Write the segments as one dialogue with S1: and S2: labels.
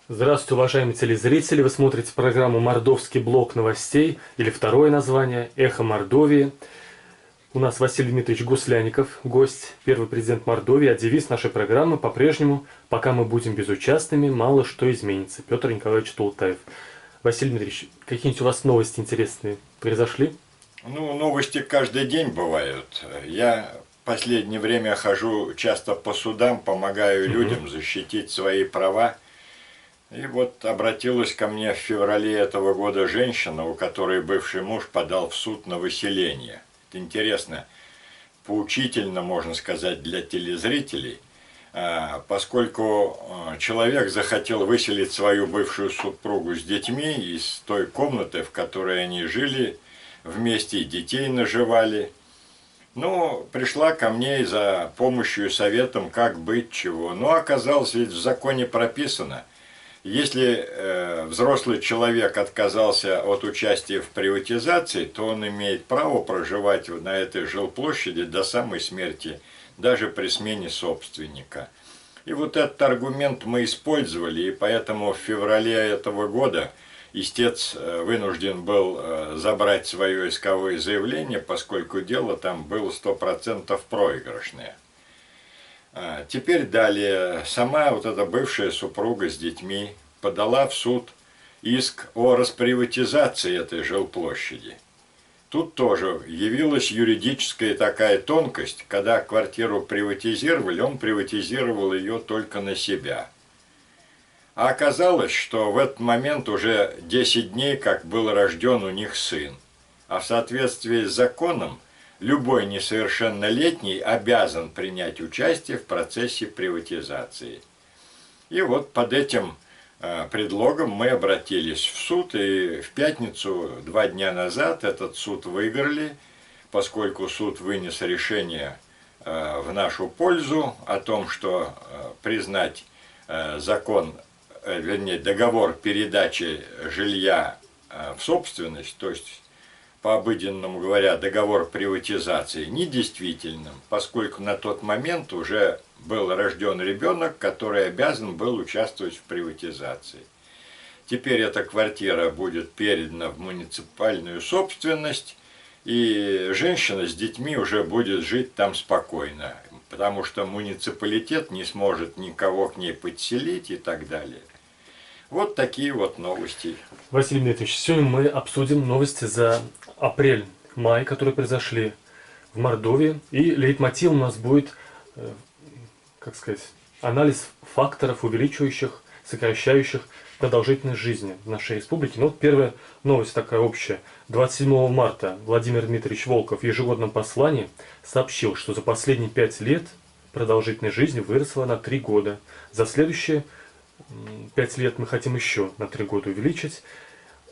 S1: Здравствуйте, уважаемые телезрители! Вы смотрите программу «Мордовский блок новостей» или второе название «Эхо Мордовии». У нас Василий Дмитриевич Гусляников, гость, первый президент Мордовии, а девиз нашей программы по-прежнему «Пока мы будем безучастными, мало что изменится». Петр Николаевич Тултаев. Василий Дмитриевич, какие-нибудь у вас новости интересные произошли?
S2: Ну, новости каждый день бывают. Я в последнее время хожу часто по судам, помогаю людям защитить свои права. И вот обратилась ко мне в феврале этого года женщина, у которой бывший муж подал в суд на выселение. Это интересно, поучительно, можно сказать, для телезрителей, поскольку человек захотел выселить свою бывшую супругу с детьми из той комнаты, в которой они жили вместе, и детей наживали. Ну, пришла ко мне за помощью и советом, как быть, чего. Но оказалось, ведь в законе прописано, если взрослый человек отказался от участия в приватизации, то он имеет право проживать на этой жилплощади до самой смерти, даже при смене собственника. И вот этот аргумент мы использовали, и поэтому в феврале этого года истец вынужден был забрать свое исковое заявление, поскольку дело там было 100% проигрышное. Теперь далее, сама вот эта бывшая супруга с детьми подала в суд иск о расприватизации этой жилплощади. Тут тоже явилась юридическая такая тонкость, когда квартиру приватизировали, он приватизировал ее только на себя. А оказалось, что в этот момент уже 10 дней, как был рожден у них сын. А в соответствии с законом, любой несовершеннолетний обязан принять участие в процессе приватизации. И вот под этим предлогом мы обратились в суд, и в пятницу, 2 дня назад, этот суд выиграли, поскольку суд вынес решение в нашу пользу о том, что признать договор передачи жилья в собственность, то есть по-обыденному говоря, договор приватизации, недействительным, поскольку на тот момент уже был рожден ребенок, который обязан был участвовать в приватизации. Теперь эта квартира будет передана в муниципальную собственность, и женщина с детьми уже будет жить там спокойно, потому что муниципалитет не сможет никого к ней подселить и так далее. Вот такие вот новости.
S1: Василий Дмитриевич, сегодня мы обсудим новости за апрель-май, которые произошли в Мордовии. И лейтмотивом у нас будет, как сказать, анализ факторов, увеличивающих, сокращающих продолжительность жизни в нашей республике. Ну вот первая новость такая общая. 27 марта Владимир Дмитриевич Волков в ежегодном послании сообщил, что за последние 5 лет продолжительность жизни выросла на 3 года. За следующие 5 лет мы хотим еще на 3 года увеличить.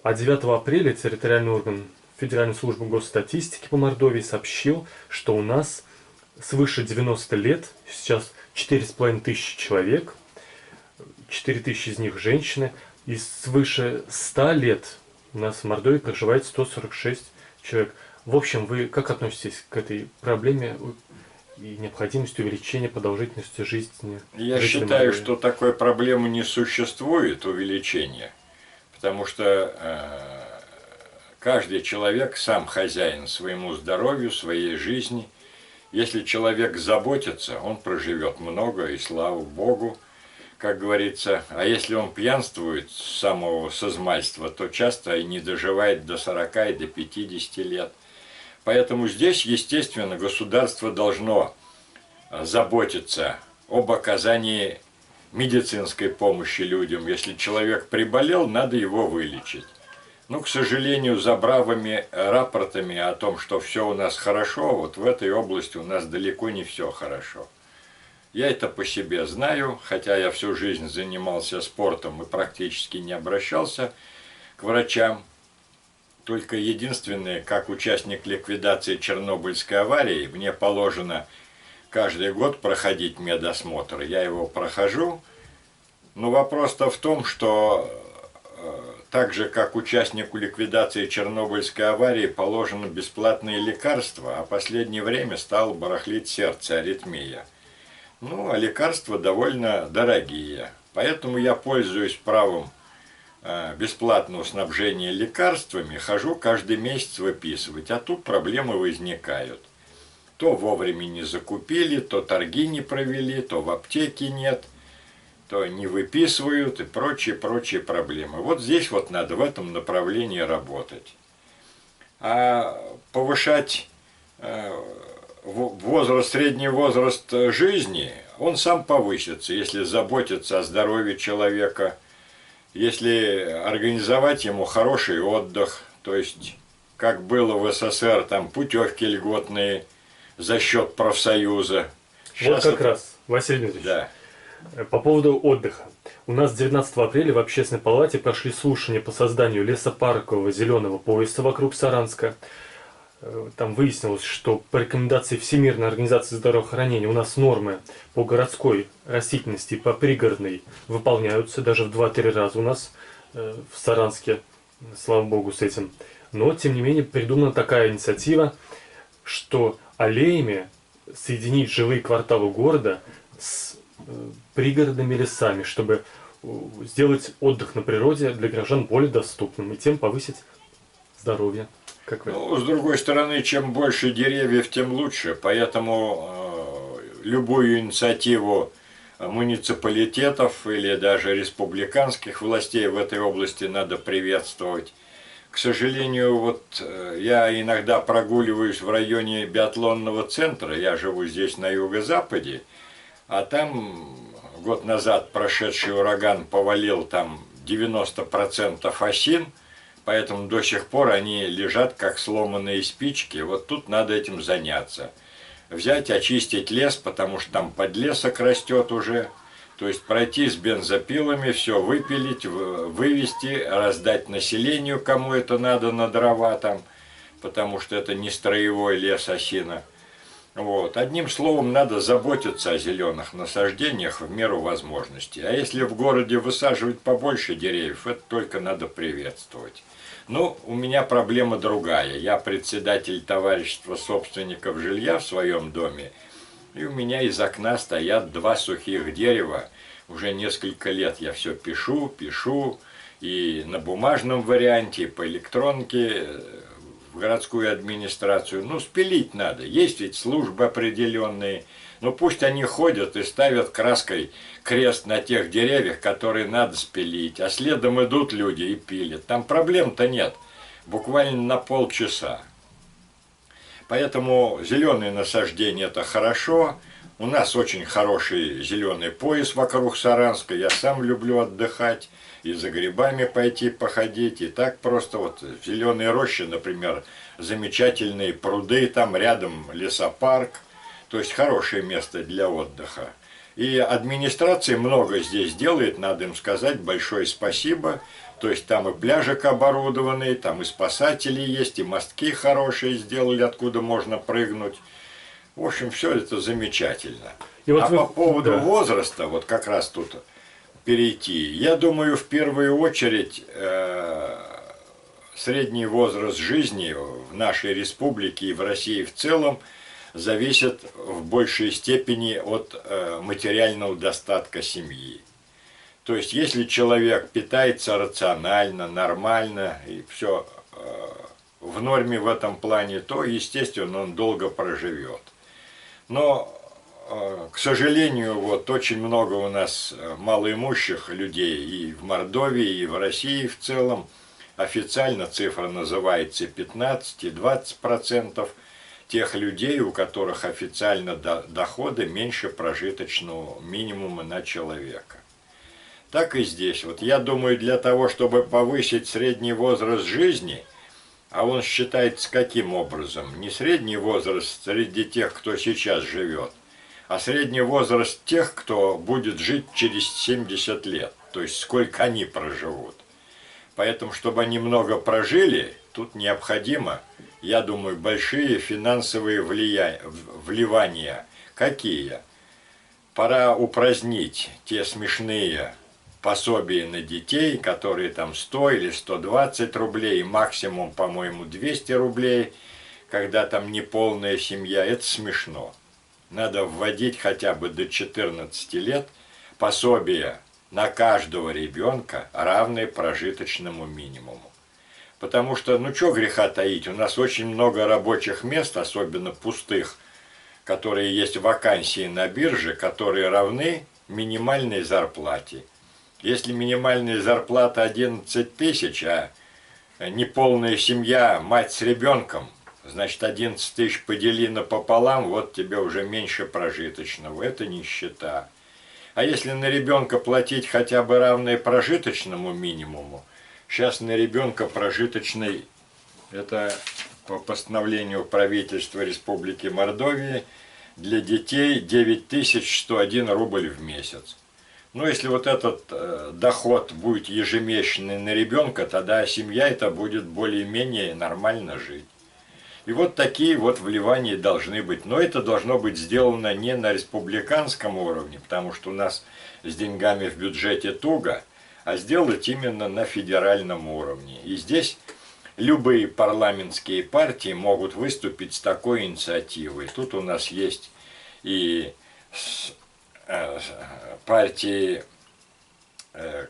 S1: А 9 апреля территориальный орган Федеральной службы госстатистики по Мордовии сообщил, что у нас свыше 90 лет, сейчас 4500 человек, 4000 из них женщины, и свыше 100 лет у нас в Мордовии проживает 146 человек. В общем, вы как относитесь к этой проблеме и необходимости увеличения продолжительности жизни?
S2: Я считаю, что такой проблемы не существует, увеличения, потому что каждый человек сам хозяин своему здоровью, своей жизни. Если человек заботится, он проживет много, и слава Богу, как говорится. А если он пьянствует с самого сознательства, то часто и не доживает до 40 и до 50 лет. Поэтому здесь, естественно, государство должно заботиться об оказании медицинской помощи людям. Если человек приболел, надо его вылечить. Ну, к сожалению, за бравыми рапортами о том, что все у нас хорошо, вот в этой области у нас далеко не все хорошо. Я это по себе знаю, хотя я всю жизнь занимался спортом и практически не обращался к врачам. Только единственное, как участник ликвидации Чернобыльской аварии, мне положено каждый год проходить медосмотр. Я его прохожу, но вопрос-то в том, что так же, как участнику ликвидации Чернобыльской аварии положено бесплатные лекарства, а в последнее время стало барахлить сердце, аритмия. Ну, а лекарства довольно дорогие. Поэтому я пользуюсь правом бесплатного снабжения лекарствами, хожу каждый месяц выписывать, а тут проблемы возникают. То вовремя не закупили, то торги не провели, то в аптеке нет, то не выписывают и прочие проблемы. Вот здесь вот надо в этом направлении работать. А повышать средний возраст жизни, он сам повысится, если заботиться о здоровье человека, если организовать ему хороший отдых, то есть, как было в СССР, там путевки льготные за счет профсоюза.
S1: Сейчас вот как раз, Василий Дмитриевич,
S2: да.
S1: По поводу отдыха. У нас 19 апреля в Общественной палате прошли слушания по созданию лесопаркового зеленого пояса вокруг Саранска. Там выяснилось, что по рекомендации Всемирной организации здравоохранения у нас нормы по городской растительности и по пригородной выполняются даже в 2-3 раза у нас в Саранске, слава богу, с этим. Но, тем не менее, придумана такая инициатива, что аллеями соединить жилые кварталы города с пригородными лесами, чтобы сделать отдых на природе для граждан более доступным и тем повысить здоровье. Как вы?
S2: Ну, с другой стороны, чем больше деревьев, тем лучше. Поэтому любую инициативу муниципалитетов или даже республиканских властей в этой области надо приветствовать. К сожалению, вот я иногда прогуливаюсь в районе биатлонного центра, я живу здесь на юго-западе, а там год назад прошедший ураган повалил там 90% осин, поэтому до сих пор они лежат как сломанные спички. Вот тут надо этим заняться. Взять, очистить лес, потому что там подлесок растет уже. То есть пройти с бензопилами, все выпилить, вывести, раздать населению, кому это надо, на дрова там, потому что это не строевой лес, осина. Вот. Одним словом, надо заботиться о зеленых насаждениях в меру возможностей. А если в городе высаживать побольше деревьев, это только надо приветствовать. Ну, у меня проблема другая. Я председатель товарищества собственников жилья в своем доме, и у меня из окна стоят 2 сухих дерева. Уже несколько лет я все пишу, и на бумажном варианте, и по электронке, в городскую администрацию. Ну, спилить надо. Есть ведь службы определенные. Но пусть они ходят и ставят краской крест на тех деревьях, которые надо спилить. А следом идут люди и пилят. Там проблем-то нет. Буквально на полчаса. Поэтому зеленые насаждения – это хорошо. У нас очень хороший зеленый пояс вокруг Саранска. Я сам люблю отдыхать. И за грибами пойти походить. И так просто вот в зеленой роще, например, замечательные пруды. Там рядом лесопарк. То есть хорошее место для отдыха. И администрация много здесь делает, надо им сказать большое спасибо. То есть там и пляжик оборудованный, там и спасатели есть, и мостки хорошие сделали, откуда можно прыгнуть. В общем, все это замечательно. И вот по поводу возраста, вот как раз тут перейти. Я думаю, в первую очередь средний возраст жизни в нашей республике и в России в целом зависит в большей степени от материального достатка семьи. То есть, если человек питается рационально, нормально, и все в норме в этом плане, то, естественно, он долго проживет. Но, к сожалению, вот очень много у нас малоимущих людей и в Мордовии, и в России в целом. Официально цифра называется 15 и 20%. Тех людей, у которых официально доходы меньше прожиточного минимума на человека. Так и здесь. Вот я думаю, для того, чтобы повысить средний возраст жизни, а он считается каким образом? Не средний возраст среди тех, кто сейчас живет, а средний возраст тех, кто будет жить через 70 лет, то есть сколько они проживут. Поэтому, чтобы они много прожили, тут необходимо, я думаю, большие финансовые вливания. Какие? Пора упразднить те смешные пособия на детей, которые там 100 или 120 рублей, максимум, по-моему, 200 рублей, когда там неполная семья. Это смешно. Надо вводить хотя бы до 14 лет пособия на каждого ребенка равные прожиточному минимуму. Потому что, ну что греха таить, у нас очень много рабочих мест, особенно пустых, которые есть вакансии на бирже, которые равны минимальной зарплате. Если минимальная зарплата 11 тысяч, а неполная семья, мать с ребенком, значит 11 тысяч подели напополам, вот тебе уже меньше прожиточного. Это нищета. А если на ребенка платить хотя бы равное прожиточному минимуму, сейчас на ребенка прожиточный, это по постановлению правительства Республики Мордовии, для детей 9101 рубль в месяц. Но если вот этот доход будет ежемесячный на ребенка, тогда семья это будет более-менее нормально жить. И вот такие вот вливания должны быть. Но это должно быть сделано не на республиканском уровне, потому что у нас с деньгами в бюджете туго, а сделать именно на федеральном уровне. И здесь любые парламентские партии могут выступить с такой инициативой. Тут у нас есть и партии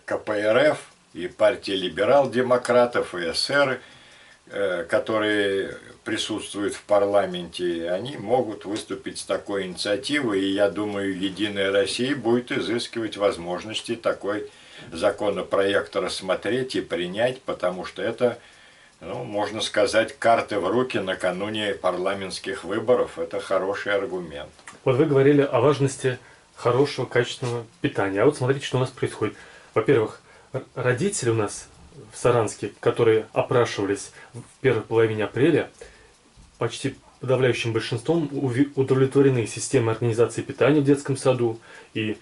S2: КПРФ, и партии либерал-демократов, и эсеры, которые присутствуют в парламенте, они могут выступить с такой инициативой, и я думаю, Единая Россия будет изыскивать возможности такой законопроект рассмотреть и принять, потому что это, ну, можно сказать, карты в руки накануне парламентских выборов. Это хороший аргумент.
S1: Вот вы говорили о важности хорошего, качественного питания. А вот смотрите, что у нас происходит. Во-первых, родители у нас в Саранске, которые опрашивались в первой половине апреля, почти подавляющим большинством удовлетворены системой организации питания в детском саду и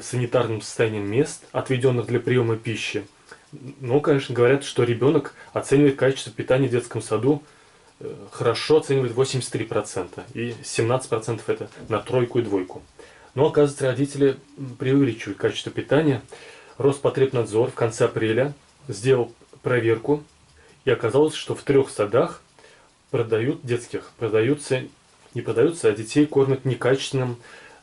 S1: санитарным состоянием мест, отведенных для приема пищи. Но, конечно, говорят, что ребенок оценивает качество питания в детском саду, хорошо оценивает 83%, и 17% это на тройку и двойку. Но, оказывается, родители преувеличивают качество питания. Роспотребнадзор в конце апреля сделал проверку, и оказалось, что в 3 садах не продаются, а детей кормят некачественными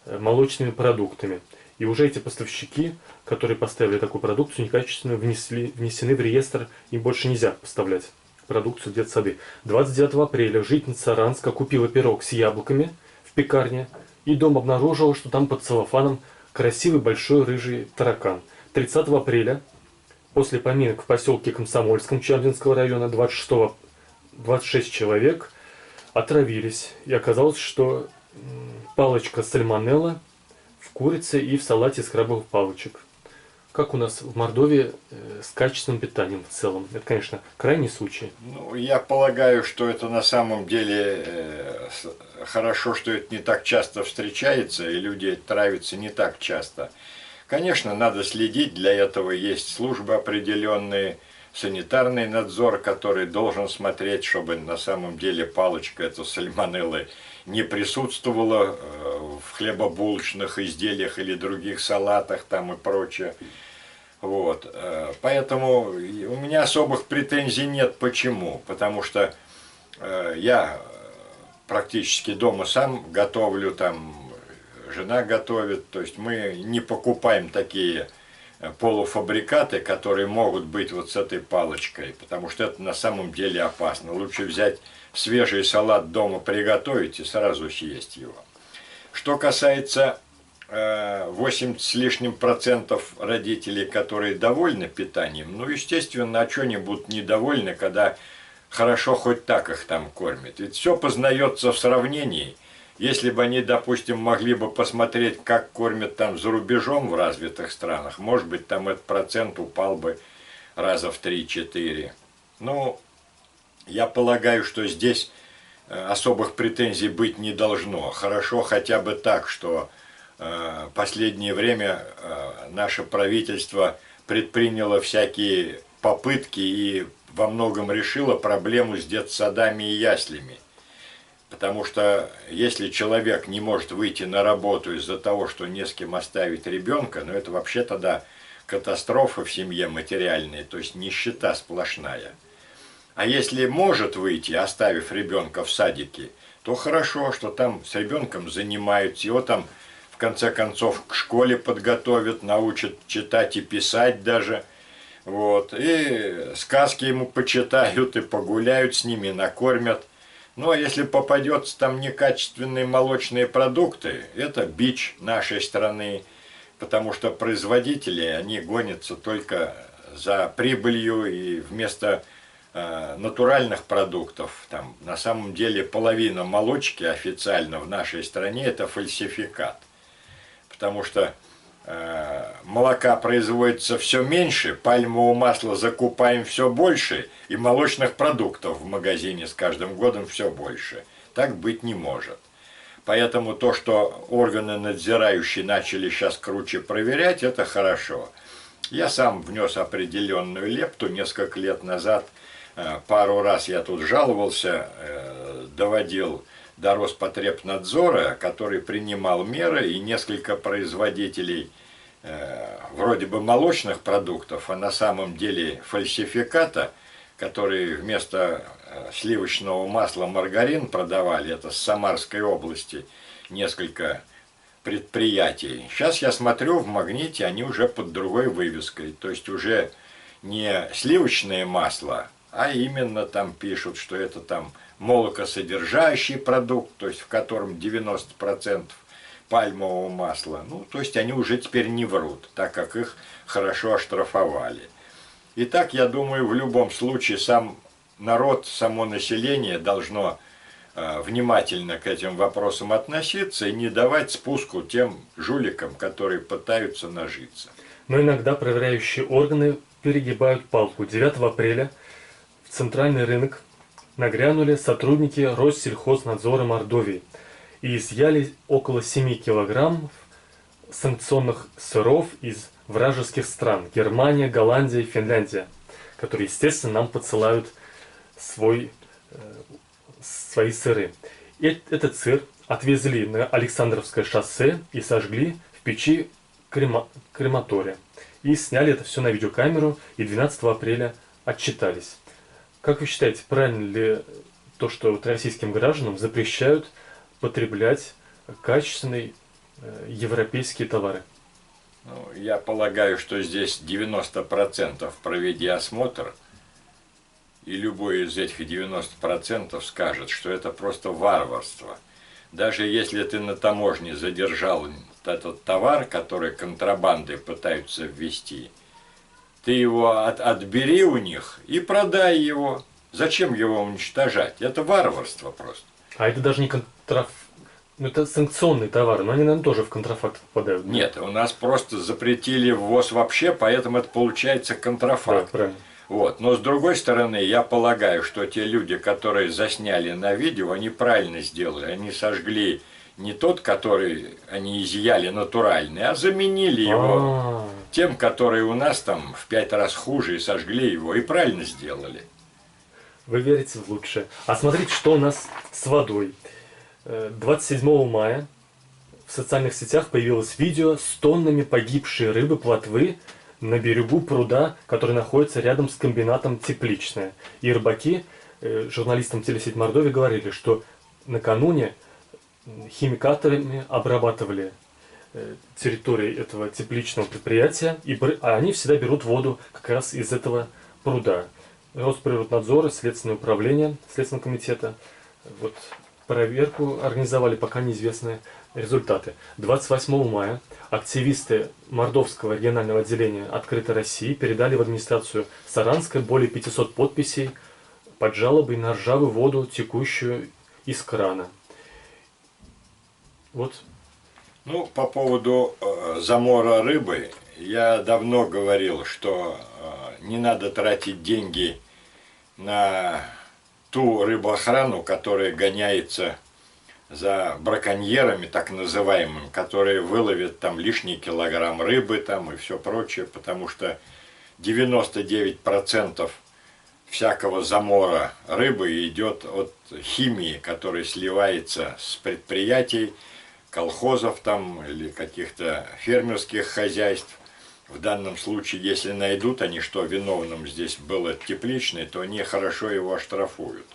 S1: молочными продуктами. И уже эти поставщики, которые поставили такую продукцию некачественную, внесены в реестр, им больше нельзя поставлять продукцию в детсады. 29 апреля жительница Саранска купила пирог с яблоками в пекарне, и дома обнаружила, что там под целлофаном красивый большой рыжий таракан. 30 апреля, после поминок в поселке Комсомольском Чардинского района, 26 человек отравились. И оказалось, что палочка сальмонелла в курице и в салате из крабовых палочек. Как у нас в Мордовии с качественным питанием в целом? Это, конечно, крайний случай.
S2: Ну, я полагаю, что это на самом деле хорошо, что это не так часто встречается, и люди травятся не так часто. Конечно, надо следить, для этого есть службы определенные, санитарный надзор, который должен смотреть, чтобы на самом деле палочка этой сальмонеллы не присутствовала в хлебобулочных изделиях или других салатах там и прочее. Вот. Поэтому у меня особых претензий нет. Почему? Потому что я практически дома сам готовлю, там жена готовит, то есть мы не покупаем такие полуфабрикаты, которые могут быть вот с этой палочкой, потому что это на самом деле опасно. Лучше взять свежий салат дома, приготовить и сразу съесть его. Что касается 80 с лишним процентов родителей, которые довольны питанием, ну, естественно, а что они будут недовольны, когда хорошо хоть так их там кормят. Ведь все познается в сравнении. Если бы они, допустим, могли бы посмотреть, как кормят там за рубежом в развитых странах, может быть, там этот процент упал бы раза в 3-4. Ну, я полагаю, что здесь особых претензий быть не должно. Хорошо хотя бы так, что последнее время наше правительство предприняло всякие попытки и во многом решило проблему с детсадами и яслями. Потому что если человек не может выйти на работу из-за того, что не с кем оставить ребенка, ну это вообще тогда катастрофа в семье материальная, то есть нищета сплошная. А если может выйти, оставив ребенка в садике, то хорошо, что там с ребенком занимаются, его там в конце концов к школе подготовят, научат читать и писать даже. Вот. И сказки ему почитают, и погуляют с ними, накормят. Ну, а если попадется там некачественные молочные продукты, это бич нашей страны, потому что производители, они гонятся только за прибылью, и вместо натуральных продуктов, там на самом деле половина молочки официально в нашей стране это фальсификат, потому что молока производится все меньше, пальмового масла закупаем все больше, и молочных продуктов в магазине с каждым годом все больше. Так быть не может. Поэтому то, что органы надзирающие начали сейчас круче проверять, это хорошо. Я сам внес определенную лепту несколько лет назад. Пару раз я тут жаловался, доводил до Роспотребнадзора, который принимал меры, и несколько производителей вроде бы молочных продуктов, а на самом деле фальсификата, которые вместо сливочного масла маргарин продавали, это с Самарской области несколько предприятий. Сейчас я смотрю, в Магните они уже под другой вывеской, то есть уже не сливочное масло, а именно там пишут, что это там молокосодержащий продукт, то есть в котором 90% пальмового масла. Ну, то есть они уже теперь не врут, так как их хорошо оштрафовали. Итак, я думаю, в любом случае сам народ, само население должно внимательно к этим вопросам относиться и не давать спуску тем жуликам, которые пытаются нажиться.
S1: Но иногда проверяющие органы перегибают палку. 9 апреля в центральный рынок нагрянули сотрудники Россельхознадзора Мордовии и изъяли около 7 килограммов санкционных сыров из вражеских стран. Германия, Голландия, Финляндия, которые, естественно, нам подсылают свои сыры. И этот сыр отвезли на Александровское шоссе и сожгли в печи крематория. И сняли это все на видеокамеру, и 12 апреля отчитались. Как вы считаете, правильно ли то, что вот российским гражданам запрещают потреблять качественные европейские товары?
S2: Ну, я полагаю, что здесь 90% проведи осмотр, и любой из этих 90% скажет, что это просто варварство. Даже если ты на таможне задержал этот товар, который контрабандой пытаются ввести, ты его отбери у них и продай его. Зачем его уничтожать? Это варварство просто.
S1: А это даже не ну, это санкционные товары, но они, наверное, тоже в контрафакт попадают. Да?
S2: Нет, у нас просто запретили ввоз вообще, поэтому это получается контрафакт.
S1: Да, правильно.
S2: Вот. Но с другой стороны, я полагаю, что те люди, которые засняли на видео, они правильно сделали. Они сожгли не тот, который они изъяли натуральный, а заменили его тем, который у нас там в 5 раз хуже, и сожгли его, и правильно сделали.
S1: Вы верите в лучшее. А смотрите, что у нас с водой. 27 мая в социальных сетях появилось видео с тоннами погибшей рыбы плотвы на берегу пруда, который находится рядом с комбинатом Тепличное. И рыбаки журналистам телесеть Мордовии говорили, что накануне химикатами обрабатывали территории этого тепличного предприятия, а они всегда берут воду как раз из этого пруда. Росприроднадзор, Следственное управление Следственного комитета вот, проверку организовали, пока неизвестны результаты. 28 мая активисты Мордовского регионального отделения «Открытой России» передали в администрацию Саранской более 500 подписей под жалобой на ржавую воду, текущую из крана. Вот.
S2: Ну, по поводу замора рыбы, я давно говорил, что не надо тратить деньги на ту рыбоохрану, которая гоняется за браконьерами, так называемыми, которые выловят там лишний килограмм рыбы там и все прочее, потому что 99% всякого замора рыбы идет от химии, которая сливается с предприятий, колхозов там или каких-то фермерских хозяйств. В данном случае, если найдут они, что виновным здесь было Тепличное, то они хорошо его оштрафуют.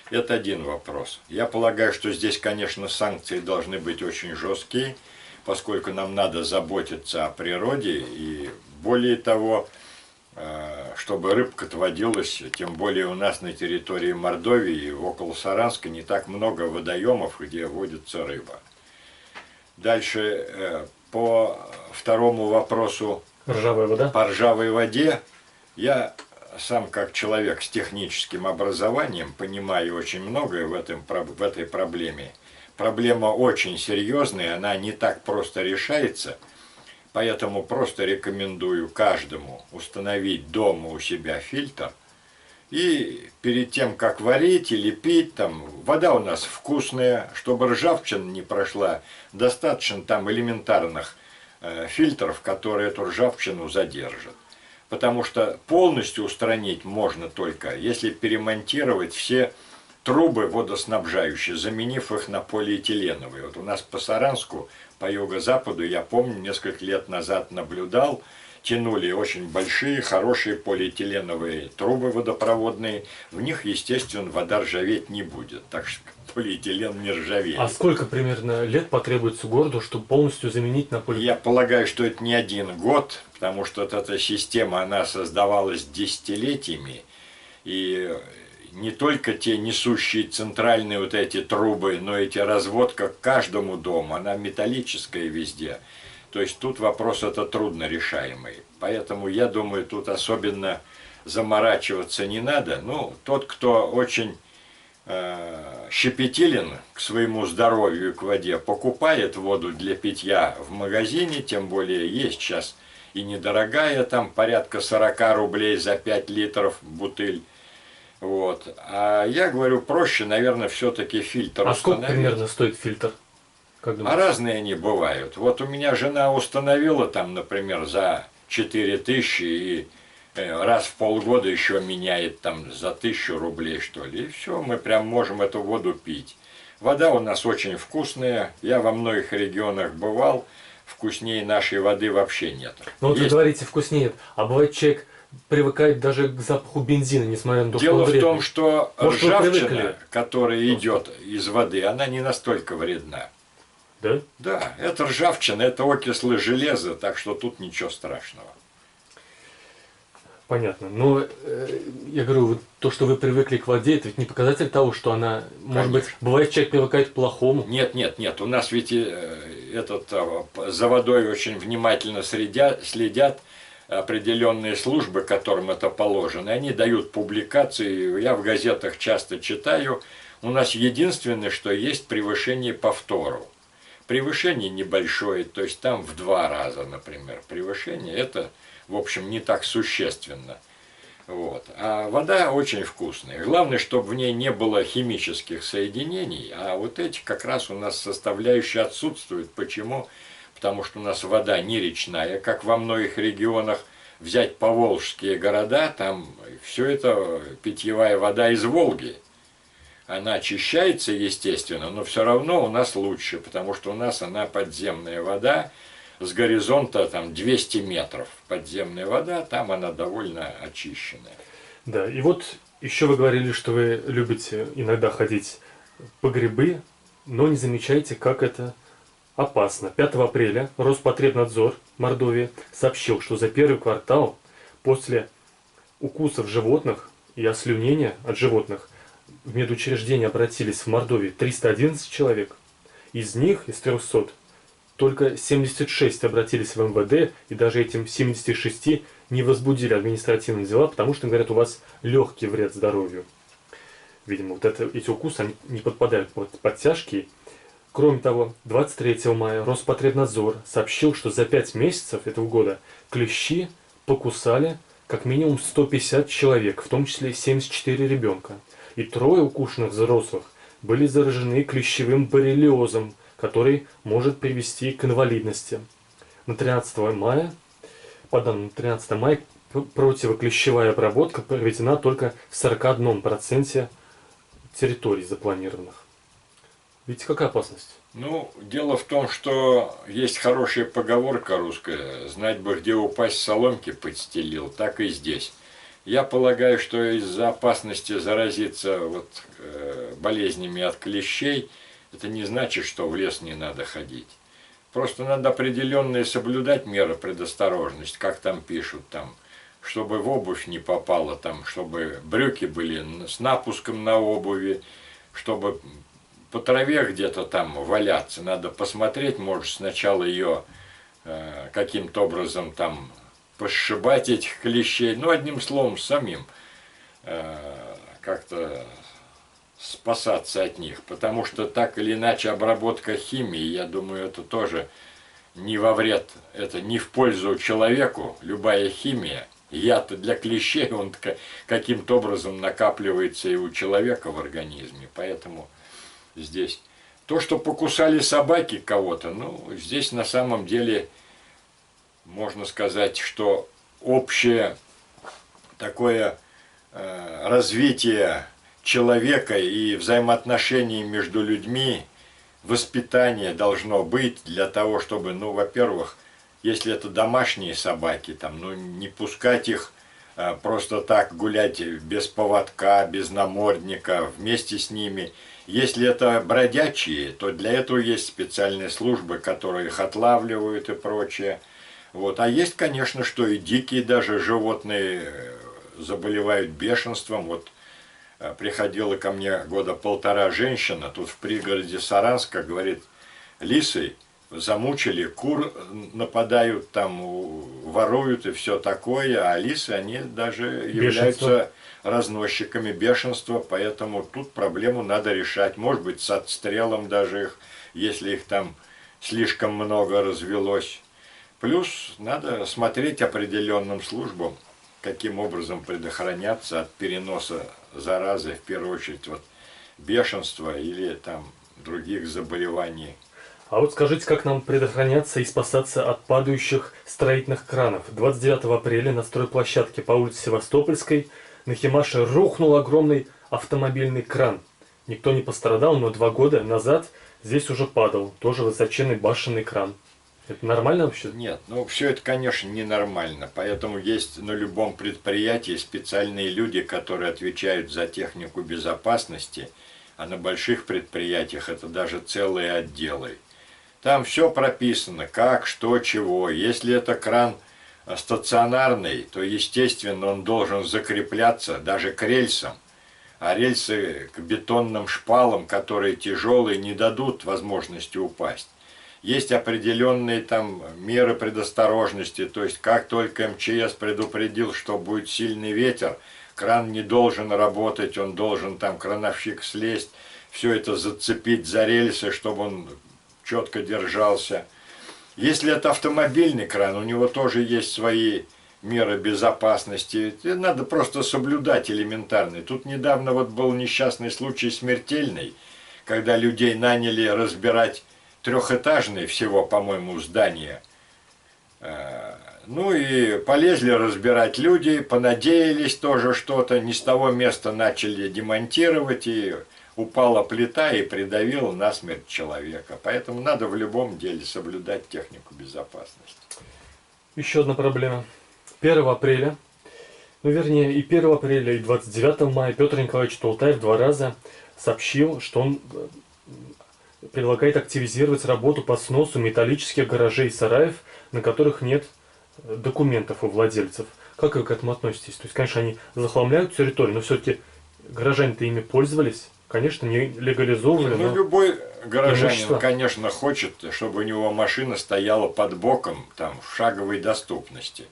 S2: Это один вопрос. Я полагаю, что здесь, конечно, санкции должны быть очень жесткие, поскольку нам надо заботиться о природе, и более того, чтобы рыбка-то водилась, тем более у нас на территории Мордовии и около Саранска не так много водоемов, где водится рыба. Дальше по второму вопросу
S1: Ржавая вода?
S2: по ржавой воде. Я сам как человек с техническим образованием понимаю очень многое в этой проблеме. Проблема очень серьезная, она не так просто решается, поэтому просто рекомендую каждому установить дома у себя фильтр. И перед тем, как варить или пить, там, вода у нас вкусная, чтобы ржавчина не прошла, достаточно там элементарных фильтров, которые эту ржавчину задержат. Потому что полностью устранить можно только, если перемонтировать все трубы водоснабжающие, заменив их на полиэтиленовые. Вот у нас по Саранску, по юго-западу, я помню, несколько лет назад наблюдал, тянули очень большие, хорошие полиэтиленовые трубы водопроводные. В них, естественно, вода ржаветь не будет, так что полиэтилен не ржавеет.
S1: А сколько примерно лет потребуется городу, чтобы полностью заменить на полиэтилен?
S2: Я полагаю, что это не один год, потому что вот эта система, она создавалась десятилетиями, и не только те несущие центральные вот эти трубы, но эти разводка к каждому дому, она металлическая везде. То есть тут вопрос это трудно решаемый. Поэтому я думаю, тут особенно заморачиваться не надо. Ну, тот, кто очень щепетилен к своему здоровью и к воде, покупает воду для питья в магазине, тем более есть сейчас и недорогая, там порядка 40 рублей за 5 литров бутыль. Вот. А я говорю, проще, наверное, все-таки фильтр
S1: А
S2: установить.
S1: сколько примерно стоит фильтр? Как
S2: А
S1: думаете?
S2: разные они бывают. Вот у меня жена установила там, например, за 4000 и раз в полгода еще меняет там за 1000 рублей, что ли. И все, мы прям можем эту воду пить. Вода у нас очень вкусная. Я во многих регионах бывал. Вкуснее нашей воды вообще нет.
S1: Ну вот вы
S2: Есть.
S1: говорите вкуснее, а бывает человек привыкает даже к запаху бензина, несмотря на то, что
S2: Дело
S1: он
S2: в
S1: вредный.
S2: том, что
S1: Может, вы
S2: ржавчина,
S1: привыкли?
S2: которая идет из воды, она не настолько вредна.
S1: Да?
S2: Да, это ржавчина, это окислы железа, так что тут ничего страшного.
S1: Понятно. Но я говорю, вот то, что вы привыкли к воде, это ведь не показатель того, что она, может быть,
S2: Конечно.
S1: бывает, человек привыкает к плохому.
S2: Нет, нет, нет, у нас ведь за водой очень внимательно следят определенные службы, которым это положено. Они дают публикации, я в газетах часто читаю. У нас единственное, что есть превышение по фтору. Превышение небольшое, то есть там в 2 раза, например, превышение, это, в общем, не так существенно. Вот. А вода очень вкусная. Главное, чтобы в ней не было химических соединений, а вот эти как раз у нас составляющие отсутствуют. Почему? Потому что у нас вода не речная, как во многих регионах. Взять поволжские города, там все это питьевая вода из Волги. Она очищается, естественно, но все равно у нас лучше, потому что у нас она подземная вода, с горизонта там 200 метров подземная вода, там она довольно очищенная.
S1: Да, и вот еще вы говорили, что вы любите иногда ходить по грибы, но не замечаете, как это опасно. 5 апреля Роспотребнадзор Мордовии сообщил, что за первый квартал после укусов животных и ослюнения от животных в медучреждение обратились в Мордовии 311 человек. Из них, из 300, только 76 обратились в МВД, и даже этим 76 не возбудили административные дела, потому что, говорят, у вас легкий вред здоровью. Видимо, вот эти укусы они не подпадают под тяжкие. Кроме того, 23 мая Роспотребнадзор сообщил, что за 5 месяцев этого года клещи покусали как минимум 150 человек, в том числе 74 ребенка. И 3 укушенных взрослых были заражены клещевым боррелиозом, который может привести к инвалидности. На 13 мая, по данным 13 мая, противоклещевая обработка проведена только в 41% территорий запланированных. Видите, какая опасность?
S2: Ну, дело в том, что есть хорошая поговорка русская: знать бы, где упасть, соломки подстелил, так и здесь. Я полагаю, что из-за опасности заразиться болезнями от клещей, это не значит, что в лес не надо ходить. Просто надо определенные соблюдать меры предосторожности, как там пишут, там, чтобы в обувь не попало, там, чтобы брюки были с напуском на обуви, чтобы по траве где-то там валяться. Надо посмотреть, может сначала ее каким-то образом там посшибать этих клещей, ну, одним словом, самим как-то спасаться от них, потому что так или иначе обработка химии, я думаю, это тоже не во вред, это не в пользу человеку, любая химия. Яд для клещей, он каким-то образом накапливается и у человека в организме, поэтому здесь то, что покусали собаки кого-то, ну, здесь на самом деле можно сказать, что общее такое развитие человека и взаимоотношений между людьми, воспитание должно быть для того, чтобы, ну, во-первых, если это домашние собаки, там, ну, не пускать их просто так гулять без поводка, без намордника, вместе с ними. Если это бродячие, то для этого есть специальные службы, которые их отлавливают и прочее. Вот. А есть, конечно, что и дикие даже животные заболевают бешенством. Вот приходила ко мне года полтора женщина, тут в пригороде Саранска, говорит, лисы замучили, кур нападают, там воруют и все такое, а лисы, они даже являются разносчиками бешенства, поэтому тут проблему надо решать, может быть, с отстрелом даже их, если их там слишком много развелось. Плюс надо смотреть определенным службам, каким образом предохраняться от переноса заразы, в первую очередь, вот, бешенства или там других заболеваний.
S1: А вот скажите, как нам предохраняться и спасаться от падающих строительных кранов? 29 апреля на стройплощадке по улице Севастопольской на Химаше рухнул огромный автомобильный кран. Никто не пострадал, но 2 года назад здесь уже падал, тоже высоченный башенный кран. Это нормально вообще?
S2: Нет, ну все это, конечно, ненормально. Поэтому есть на любом предприятии специальные люди, которые отвечают за технику безопасности, а на больших предприятиях это даже целые отделы. Там все прописано, как, что, чего. Если это кран стационарный, то, естественно, он должен закрепляться даже к рельсам. А рельсы к бетонным шпалам, которые тяжелые, не дадут возможности упасть. Есть определенные там меры предосторожности, то есть как только МЧС предупредил, что будет сильный ветер, кран не должен работать, он должен там крановщик слезть, все это зацепить за рельсы, чтобы он четко держался. Если это автомобильный кран, у него тоже есть свои меры безопасности, надо просто соблюдать элементарные. Тут недавно вот был несчастный случай смертельный, когда людей наняли разбирать трехэтажные всего, по-моему, здания. Ну и полезли разбирать люди, понадеялись тоже что-то, не с того места начали демонтировать, и упала плита и придавила насмерть человека. Поэтому надо в любом деле соблюдать технику безопасности.
S1: Еще одна проблема. 1 апреля, ну вернее и 1 апреля, и 29 мая Петр Николаевич Толтаев 2 раза сообщил, что он предлагает активизировать работу по сносу металлических гаражей и сараев, на которых нет документов у владельцев. Как вы к этому относитесь? То есть, конечно, они захламляют территорию, но все-таки горожане-то ими пользовались. Конечно, не легализовывали,
S2: ну,
S1: но
S2: любой горожанин,
S1: имущество,
S2: конечно, хочет, чтобы у него машина стояла под боком, там, в шаговой доступности.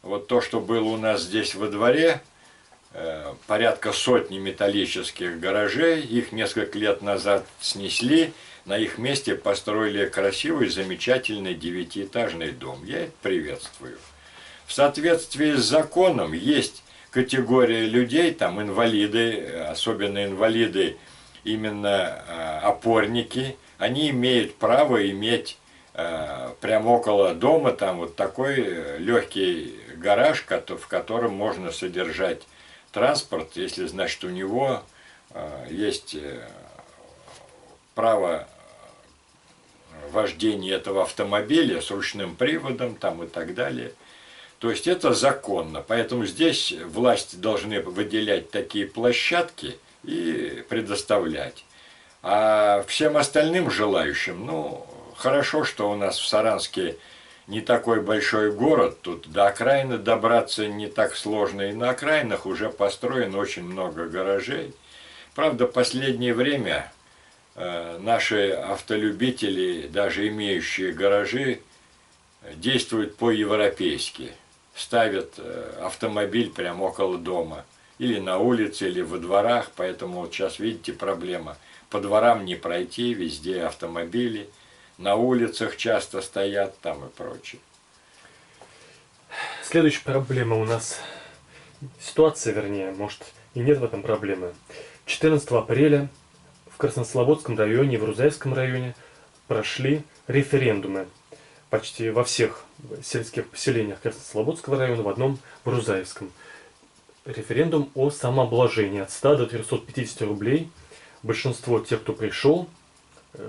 S2: Вот то, что было у нас здесь во дворе, порядка сотни металлических гаражей, их несколько лет назад снесли, на их месте построили красивый, замечательный 9-этажный дом. Я это приветствую. В соответствии с законом есть категория людей, там инвалиды, особенно инвалиды, именно опорники, они имеют право иметь прямо около дома там вот такой легкий гараж, в котором можно содержать транспорт, если, значит, у него есть право вождения этого автомобиля с ручным приводом там и так далее. То есть это законно. Поэтому здесь власти должны выделять такие площадки и предоставлять. А всем остальным желающим, ну, хорошо, что у нас в Саранске не такой большой город, тут до окраины добраться не так сложно, и на окраинах уже построено очень много гаражей. Правда, в последнее время наши автолюбители, даже имеющие гаражи, действуют по-европейски. Ставят автомобиль прямо около дома. Или на улице, или во дворах. Поэтому вот сейчас, видите, проблема. По дворам не пройти, везде автомобили. На улицах часто стоят там и прочее.
S1: Следующая проблема у нас, ситуация, вернее, может и нет в этом проблемы. 14 апреля в Краснослободском районе, в Рузаевском районе прошли референдумы. Почти во всех сельских поселениях Краснослободского района, в одном в Рузаевском. Референдум о самообложении от 100 до 350 рублей. Большинство тех, кто пришел,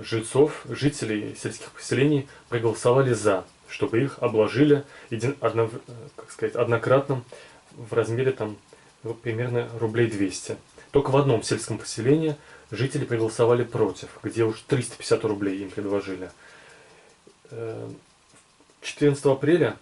S1: жителей сельских поселений, проголосовали за, чтобы их обложили однократно в размере там, примерно рублей 200. Только в одном сельском поселении жители проголосовали против, где уж 350 рублей им предложили. 14 апреля,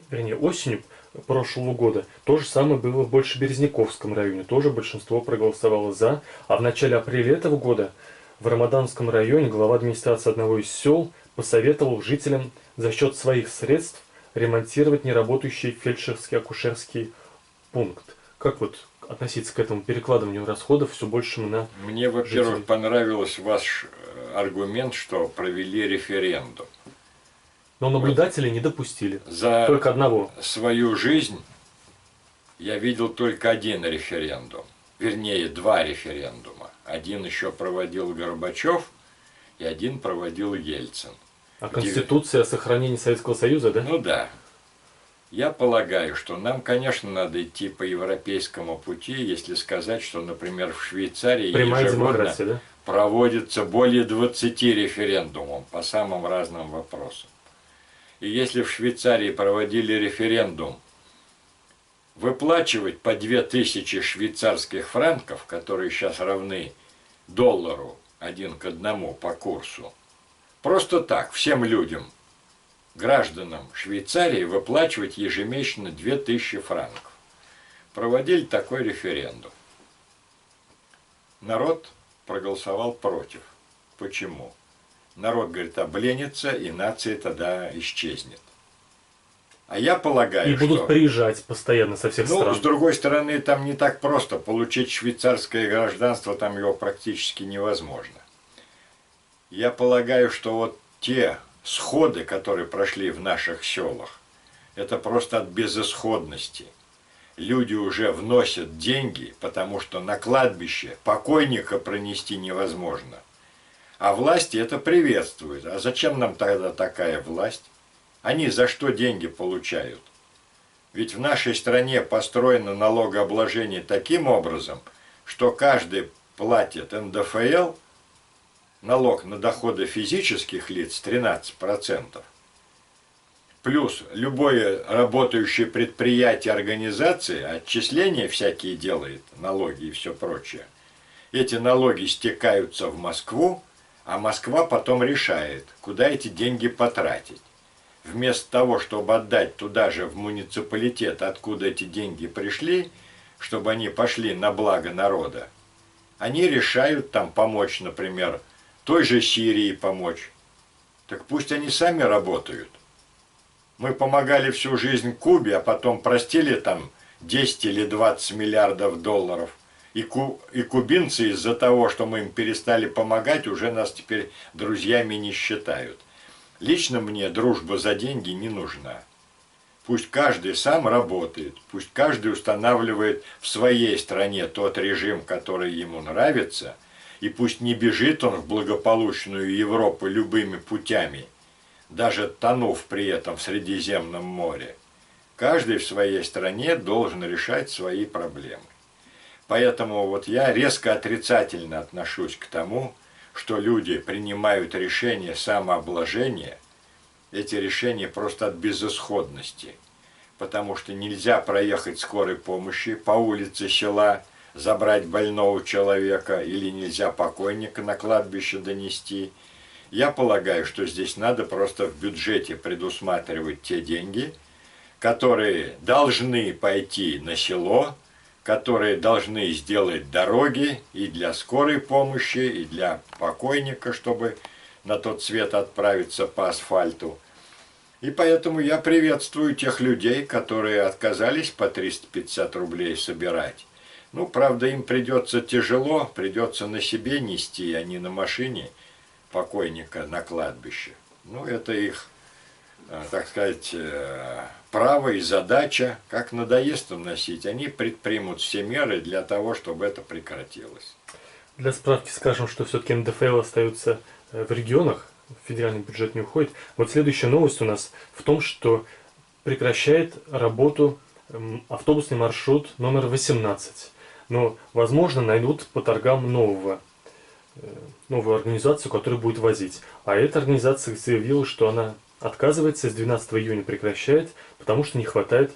S1: вернее осенью прошлого года, то же самое было в Большеберезняковском районе. Тоже большинство проголосовало за. А в начале апреля этого года в Рамаданском районе глава администрации одного из сел посоветовал жителям за счет своих средств ремонтировать неработающий фельдшерский акушерский пункт. Как вот относиться к этому перекладыванию расходов все большему на
S2: Мне, во-первых, понравился ваш аргумент, что провели референдум.
S1: Но наблюдателей не допустили.
S2: За
S1: только одного.
S2: свою жизнь я видел только один референдум. Вернее, два референдума. Один еще проводил Горбачев, и один проводил Ельцин.
S1: А Конституция о сохранении Советского Союза, да?
S2: Ну да. Я полагаю, что нам, конечно, надо идти по европейскому пути, если сказать, что, например, в Швейцарии
S1: Прямая
S2: ежегодно
S1: демократия, да?
S2: проводится более 20 референдумов по самым разным вопросам. И если в Швейцарии проводили референдум выплачивать по 2000 швейцарских франков, которые сейчас равны доллару 1 к 1 по курсу, просто так, всем людям, гражданам Швейцарии, выплачивать ежемесячно 2000 франков. Проводили такой референдум. Народ проголосовал против. Почему? Народ, говорит, обленится, и нация тогда исчезнет. А я полагаю,
S1: И будут
S2: что...
S1: приезжать постоянно со всех стран.
S2: с другой стороны, там не так просто. Получить швейцарское гражданство, там его практически невозможно. Я полагаю, что вот те сходы, которые прошли в наших селах, это просто от безысходности. Люди уже вносят деньги, потому что на кладбище покойника пронести невозможно. А власти это приветствуют. А зачем нам тогда такая власть? Они за что деньги получают? Ведь в нашей стране построено налогообложение таким образом, что каждый платит НДФЛ, налог на доходы физических лиц, 13%. Плюс любое работающее предприятие, организация, отчисления всякие делает, налоги и все прочее. Эти налоги стекаются в Москву, а Москва потом решает, куда эти деньги потратить. Вместо того, чтобы отдать туда же, в муниципалитет, откуда эти деньги пришли, чтобы они пошли на благо народа, они решают там помочь, например, той же Сирии помочь. Так пусть они сами работают. Мы помогали всю жизнь Кубе, а потом простили там 10 или 20 миллиардов долларов. И кубинцы из-за того, что мы им перестали помогать, уже нас теперь друзьями не считают. Лично мне дружба за деньги не нужна. Пусть каждый сам работает, пусть каждый устанавливает в своей стране тот режим, который ему нравится, и пусть не бежит он в благополучную Европу любыми путями, даже тонув при этом в Средиземном море. Каждый в своей стране должен решать свои проблемы. Поэтому вот я резко отрицательно отношусь к тому, что люди принимают решения самообложения. Эти решения просто от безысходности. Потому что нельзя проехать скорой помощи по улице села, забрать больного человека, или нельзя покойника на кладбище донести, Я полагаю, что здесь надо просто в бюджете предусматривать те деньги, которые должны пойти на село, которые должны сделать дороги и для скорой помощи, и для покойника, чтобы на тот свет отправиться по асфальту. И поэтому я приветствую тех людей, которые отказались по 350 рублей собирать. Ну, правда, им придется тяжело, придется на себе нести, а не на машине покойника на кладбище. Ну, это их, так сказать, право и задача. Как надоест им носить, они предпримут все меры для того, чтобы это прекратилось.
S1: Для справки скажем, что все-таки НДФЛ остается в регионах, в федеральный бюджет не уходит. Вот следующая новость у нас в том, что прекращает работу автобусный маршрут номер 18. Но, возможно, найдут по торгам новую организацию, которая будет возить. А эта организация заявила, что она отказывается, с 12 июня прекращает, потому что не хватает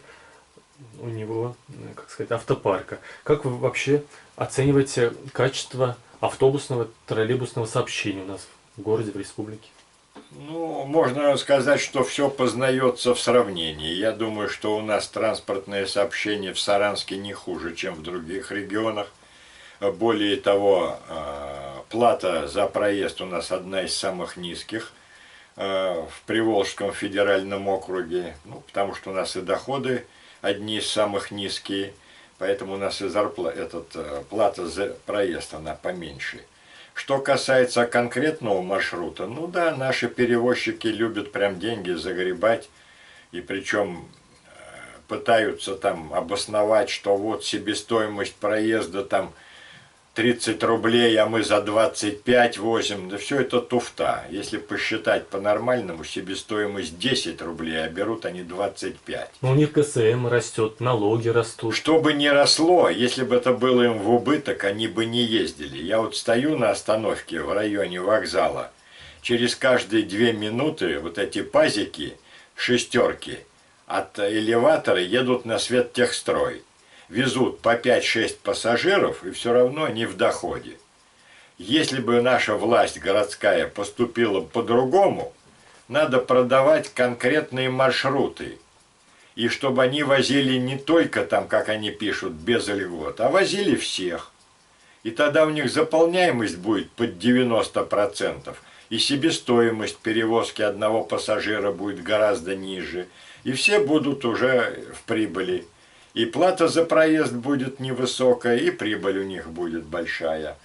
S1: у него, как сказать, автопарка. Как вы вообще оцениваете качество автобусного, троллейбусного сообщения у нас в городе, в республике?
S2: Ну, можно сказать, что все познается в сравнении. Я думаю, что у нас транспортное сообщение в Саранске не хуже, чем в других регионах. Более того, плата за проезд у нас одна из самых низких в Приволжском федеральном округе, ну, потому что у нас и доходы одни из самых низкие, поэтому у нас и плата за проезд она поменьше. Что касается конкретного маршрута, ну да, наши перевозчики любят прям деньги загребать, и причем пытаются там обосновать, что вот себестоимость проезда там 30 рублей, а мы за 25 возим. Да все это туфта. Если посчитать по-нормальному, себестоимость 10 рублей, а берут они 25.
S1: Но у них КСМ растет, налоги растут.
S2: Что бы ни росло, если бы это было им в убыток, они бы не ездили. Я вот стою на остановке в районе вокзала. Через каждые 2 минуты вот эти пазики, шестерки от элеватора едут на Светтехстрой. Везут по 5-6 пассажиров, и все равно они в доходе. Если бы наша власть городская поступила по-другому, надо продавать конкретные маршруты. И чтобы они возили не только там, как они пишут, без льгот, а возили всех. И тогда у них заполняемость будет под 90%, и себестоимость перевозки одного пассажира будет гораздо ниже, и все будут уже в прибыли. И плата за проезд будет невысокая, и прибыль у них будет большая.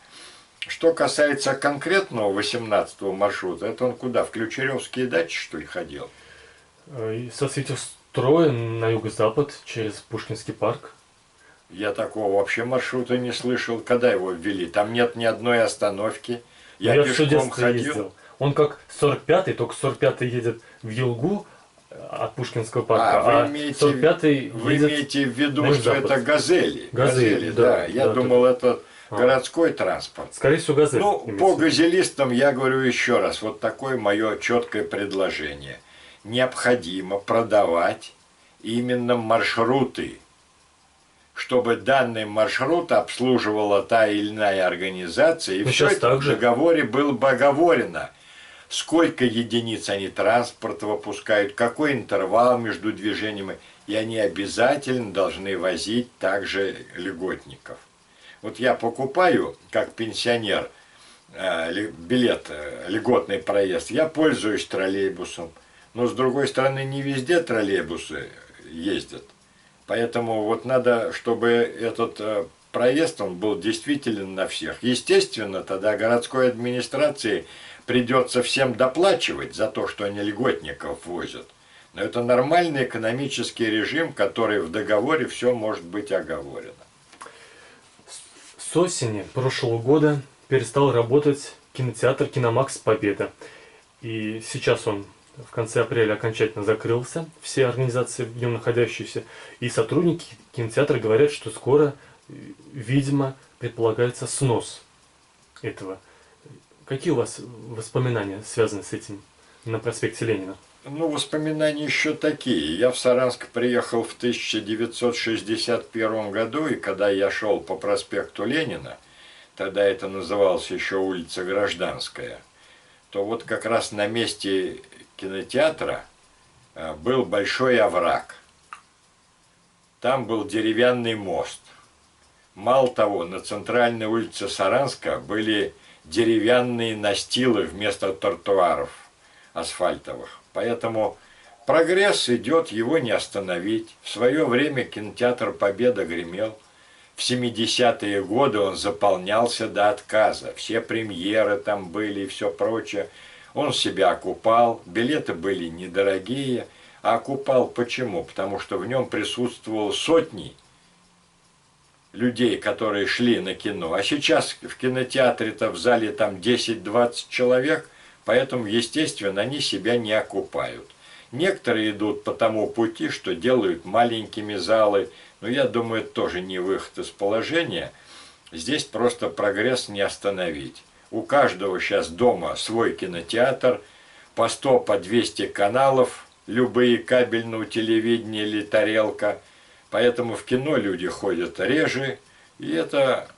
S2: Что касается конкретного 18-го маршрута, это он куда? В Ключеревские дачи, что ли, ходил?
S1: И со Светтехстроя на юго-запад через Пушкинский парк.
S2: Я такого вообще маршрута не слышал. Когда его ввели? Там нет ни одной остановки.
S1: Я
S2: пешком
S1: все детство
S2: ходил.
S1: ездил. Он как 45-й, только 45-й едет в Елгу от Пушкинского парка,
S2: вы
S1: 45-й
S2: вы
S1: едет
S2: имеете в виду,
S1: на
S2: что
S1: запад.
S2: это «Газели».
S1: «Газели»,
S2: да. Я
S1: да,
S2: думал, это
S1: А.
S2: городской транспорт.
S1: Скорее всего, «Газель».
S2: Ну,
S1: имеется
S2: по
S1: в виду.
S2: газелистам я говорю еще раз, вот такое мое четкое предложение. Необходимо продавать именно маршруты, чтобы данный маршрут обслуживала та или иная организация, и
S1: Ну,
S2: все
S1: сейчас
S2: это
S1: так
S2: в
S1: же.
S2: договоре было бы оговорено. Сколько единиц они транспорта выпускают, какой интервал между движениями, и они обязательно должны возить также льготников. Вот я покупаю, как пенсионер, билет, льготный проезд, я пользуюсь троллейбусом, но с другой стороны не везде троллейбусы ездят. Поэтому вот надо, чтобы этот проезд он был действительно на всех. Естественно, тогда городской администрации придется всем доплачивать за то, что они льготников возят. Но это нормальный экономический режим, который в договоре все может быть оговорено.
S1: С осени прошлого года перестал работать кинотеатр «Киномакс Победа». И сейчас он в конце апреля окончательно закрылся, все организации в нем находящиеся. И сотрудники кинотеатра говорят, что скоро, видимо, предполагается снос этого. Какие у вас воспоминания связаны с этим на проспекте Ленина?
S2: Ну, воспоминания еще такие. Я в Саранск приехал в 1961 году, и когда я шел по проспекту Ленина, тогда это называлось еще улица Гражданская, то вот как раз на месте кинотеатра был большой овраг. Там был деревянный мост. Мало того, на центральной улице Саранска были деревянные настилы вместо тротуаров асфальтовых. Поэтому прогресс идет, его не остановить. В свое время кинотеатр «Победа» гремел. В 70-е годы он заполнялся до отказа. Все премьеры там были и все прочее. Он себя окупал, билеты были недорогие. А окупал почему? Потому что в нем присутствовало сотни людей, которые шли на кино. А сейчас в кинотеатре-то в зале там 10-20 человек, поэтому, естественно, они себя не окупают. Некоторые идут по тому пути, что делают маленькими залы, но я думаю, это тоже не выход из положения. Здесь просто прогресс не остановить. У каждого сейчас дома свой кинотеатр, по 100, по 200 каналов, любые кабельного телевидения или тарелка. Поэтому в кино люди ходят реже, и это,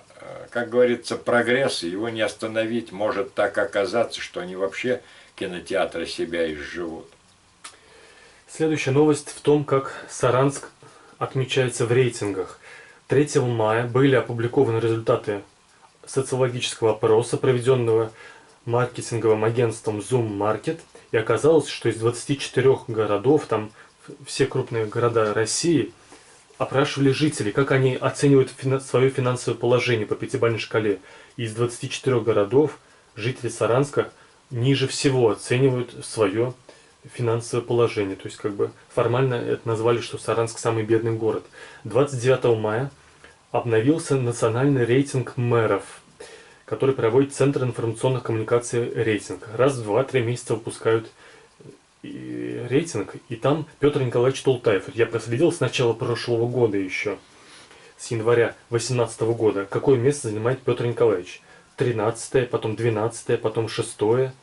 S2: как говорится, прогресс, его не остановить. Может так оказаться, что они вообще кинотеатры себя изживут.
S1: Следующая новость в том, как Саранск отмечается в рейтингах. 3 мая были опубликованы результаты социологического опроса, проведенного маркетинговым агентством Zoom Market, и оказалось, что из 24 городов, там все крупные города России, опрашивали жителей, как они оценивают свое финансовое положение по пятибалльной шкале. И из 24 городов жители Саранска ниже всего оценивают свое финансовое положение. То есть, как бы формально это назвали, что Саранск самый бедный город. 29 мая обновился национальный рейтинг мэров, который проводит Центр информационных коммуникаций «Рейтинг». Раз в 2-3 месяца выпускают рейтинг, и там Петр Николаевич Тултаев. Я проследил с начала прошлого года еще, с января 2018 года, какое место занимает Петр Николаевич. 13, потом 12, потом 6,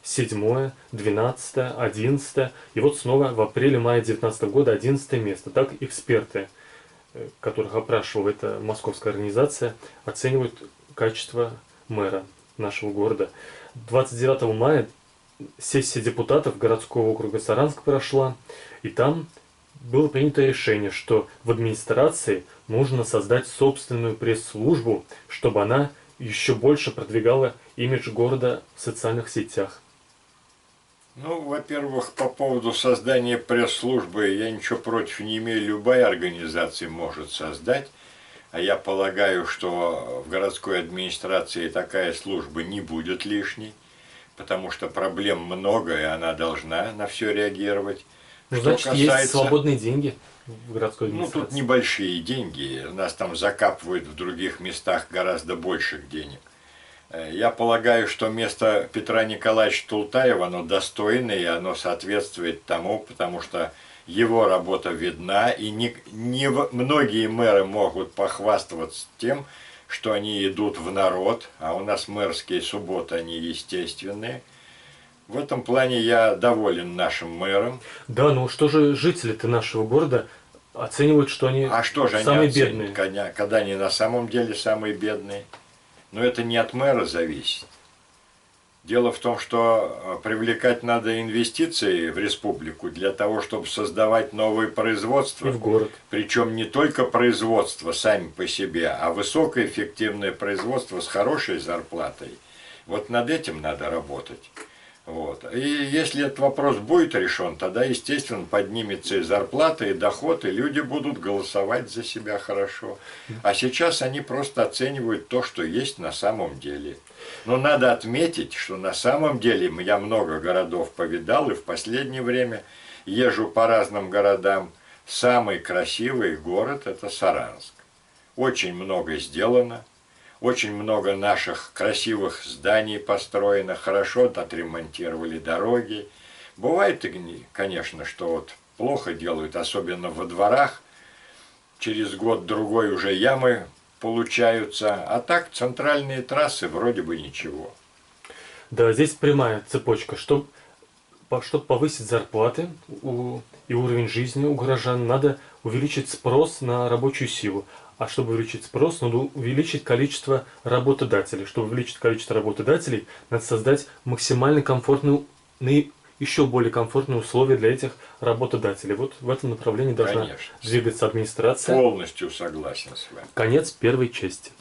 S1: 7, 12, 11, и вот снова в апреле-мае 2019 года 11 место. Так эксперты, которых опрашивала эта московская организация, оценивают качество мэра нашего города. 29 мая сессия депутатов городского округа Саранск прошла, и там было принято решение, что в администрации нужно создать собственную пресс-службу, чтобы она еще больше продвигала имидж города в социальных сетях.
S2: Ну, во-первых, по поводу создания пресс-службы я ничего против не имею, любая организация может создать. А я полагаю, что в городской администрации такая служба не будет лишней, потому что проблем много, и она должна на все реагировать.
S1: Ну, значит, есть свободные деньги в городской администрации.
S2: Ну, тут небольшие деньги, нас там закапывают в других местах гораздо больших денег. Я полагаю, что место Петра Николаевича Тултаева, оно достойное, и оно соответствует тому, потому что его работа видна, и многие мэры могут похвастаться тем, что они идут в народ, а у нас мэрские субботы, они естественные. В этом плане я доволен нашим мэром.
S1: Да, ну что же жители-то нашего города оценивают, что они самые бедные?
S2: Когда они на самом деле самые бедные? Но это не от мэра зависит. Дело в том, что привлекать надо инвестиции в республику для того, чтобы создавать новые производства.
S1: И в город.
S2: Причем не только производство сами по себе, а высокоэффективное производство с хорошей зарплатой. Вот над этим надо работать. Вот. И если этот вопрос будет решен, тогда, естественно, поднимется и зарплата, и доход, и люди будут голосовать за себя хорошо. А сейчас они просто оценивают то, что есть на самом деле. Но надо отметить, что на самом деле я много городов повидал, и в последнее время езжу по разным городам. Самый красивый город – это Саранск. Очень много сделано. Очень много наших красивых зданий построено, хорошо отремонтировали дороги. Бывает, конечно, что вот плохо делают, особенно во дворах. Через год-другой уже ямы получаются, а так центральные трассы вроде бы ничего.
S1: Да, здесь прямая цепочка. Чтобы повысить зарплаты и уровень жизни у горожан, надо увеличить спрос на рабочую силу. А чтобы увеличить спрос, надо увеличить количество работодателей. Чтобы увеличить количество работодателей, надо создать максимально комфортные, еще более комфортные условия для этих работодателей. Вот в этом направлении должна
S2: Конечно.
S1: двигаться администрация.
S2: Полностью согласен с вами.
S1: Конец первой части.